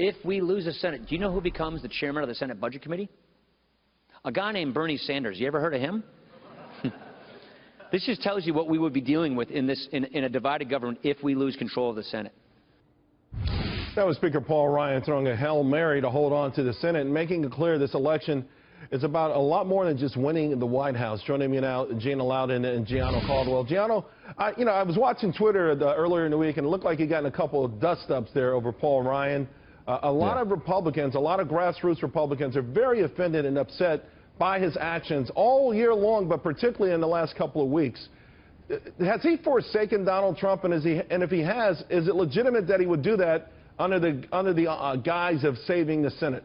If we lose the Senate, do you know who becomes the chairman of the Senate Budget Committee? A guy named Bernie Sanders. You ever heard of him? This just tells you what we would be dealing with in a divided government if we lose control of the Senate. That was Speaker Paul Ryan throwing a Hail Mary to hold on to the Senate and making it clear this election is about a lot more than just winning the White House. Joining me now, Gina, Loudon, and Gianno Caldwell. Gianno, I was watching Twitter earlier in the week, and it looked like you got in a couple of dust-ups there over Paul Ryan. A lot of Republicans, a lot of grassroots Republicans are very offended and upset by his actions all year long, but particularly in the last couple of weeks. Has he forsaken Donald Trump, and if he has, is it legitimate that he would do that under the guise of saving the Senate?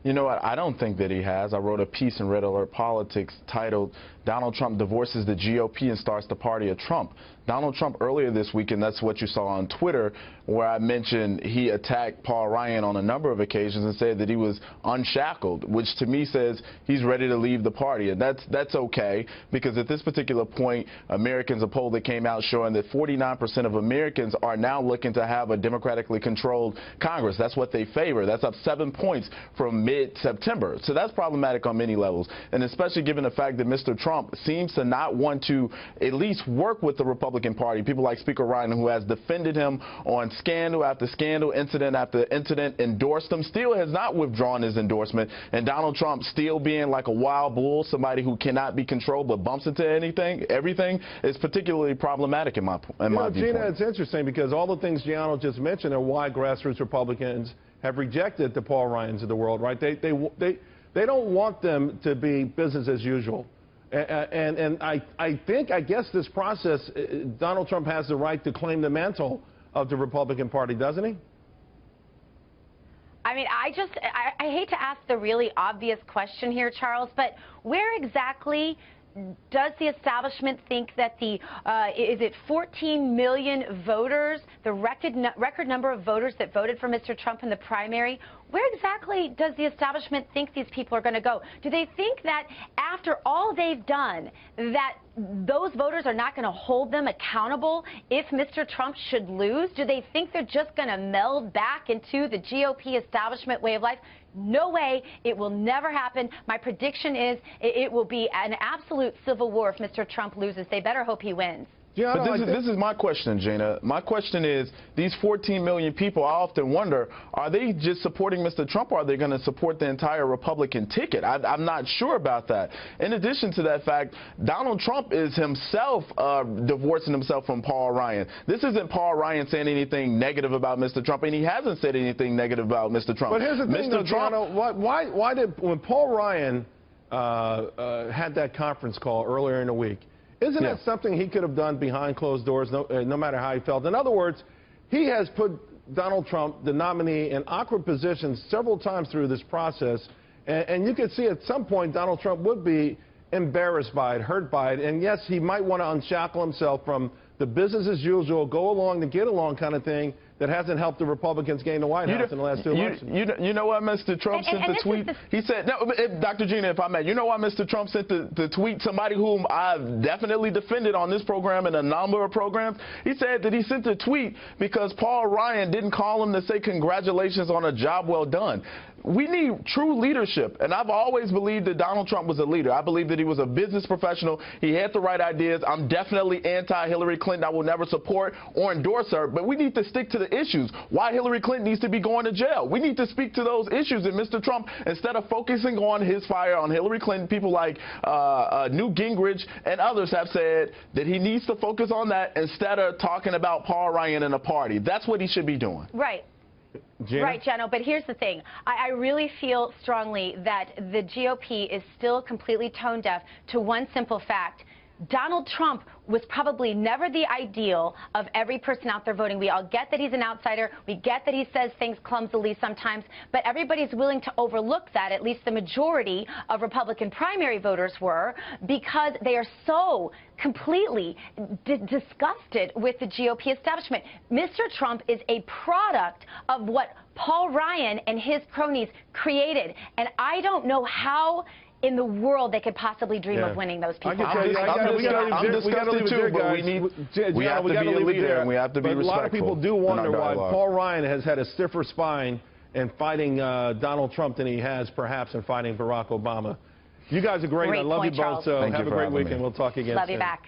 You know what? I don't think that he has. I wrote a piece in Red Alert Politics titled, "Donald Trump Divorces the GOP and Starts the Party of Trump." Donald Trump earlier this week, and that's what you saw on Twitter, where I mentioned he attacked Paul Ryan on a number of occasions and said that he was unshackled, which to me says he's ready to leave the party. And that's okay, because at this particular point, Americans, a poll that came out showing that 49% of Americans are now looking to have a democratically controlled Congress. That's what they favor. That's up 7 points from mid-September. So that's problematic on many levels, and especially given the fact that Mr. Trump seems to not want to at least work with the Republican Party. People like Speaker Ryan, who has defended him on scandal after scandal, incident after incident, endorsed him, still has not withdrawn his endorsement, and Donald Trump still being like a wild bull, somebody who cannot be controlled but bumps into everything is particularly problematic in my viewpoint. Gina, it's interesting because all the things Gianno just mentioned are why grassroots Republicans have rejected the Paul Ryans of the world, right? They don't want them to be business as usual. And I guess this process, Donald Trump has the right to claim the mantle of the Republican Party, doesn't he? I mean, I hate to ask the really obvious question here, Charles, but where exactly does the establishment think that is it 14 million voters, the record number of voters that voted for Mr. Trump in the primary, where exactly does the establishment think these people are going to go? Do they think that after all they've done, that those voters are not going to hold them accountable if Mr. Trump should lose? Do they think they're just going to meld back into the GOP establishment way of life? No way. It will never happen. My prediction is it will be an absolute civil war if Mr. Trump loses. They better hope he wins. Yeah, but this is my question, Gina. My question is, these 14 million people, I often wonder, are they just supporting Mr. Trump, or are they going to support the entire Republican ticket? I'm not sure about that. In addition to that fact, Donald Trump is himself divorcing himself from Paul Ryan. This isn't Paul Ryan saying anything negative about Mr. Trump, and he hasn't said anything negative about Mr. Trump. But here's the thing, though, Gianno, why did, when Paul Ryan had that conference call earlier in the week, isn't that something he could have done behind closed doors, no matter how he felt? In other words, he has put Donald Trump, the nominee, in awkward positions several times through this process. And you could see at some point Donald Trump would be embarrassed by it, hurt by it. And, yes, he might want to unshackle himself from the business as usual, go along to get along kind of thing that hasn't helped the Republicans gain the White House in the last two elections. You know why Mr. Trump sent the tweet? He said, no, Dr. Gina, if I may, you know why Mr. Trump sent the tweet? Somebody whom I've definitely defended on this program and a number of programs. He said that he sent the tweet because Paul Ryan didn't call him to say congratulations on a job well done. We need true leadership, and I've always believed that Donald Trump was a leader. I believe that he was a business professional. He had the right ideas. I'm definitely anti-Hillary Clinton. I will never support or endorse her, but we need to stick to the issues. Why Hillary Clinton needs to be going to jail. We need to speak to those issues, and Mr. Trump, instead of focusing on his fire on Hillary Clinton, people like Newt Gingrich and others have said that he needs to focus on that instead of talking about Paul Ryan and a party. That's what he should be doing. Right. Gina? Right, Gianno, but here's the thing. I really feel strongly that the GOP is still completely tone deaf to one simple fact. Donald Trump was probably never the ideal of every person out there voting. We all get that he's an outsider. We get that he says things clumsily sometimes, but everybody's willing to overlook that, at least the majority of Republican primary voters were, because they are so completely disgusted with the GOP establishment. Mr. Trump is a product of what Paul Ryan and his cronies created, and I don't know how in the world they could possibly dream of winning those people. I'm disgusted too, but we have to be a leader and we have to be respectful. A lot of people do wonder why Paul Ryan has had a stiffer spine in fighting Donald Trump than he has perhaps in fighting Barack Obama. You guys are great. I love point, you both. Charles. So Thank have you a for great having me. weekend. We'll talk again Love soon. you back.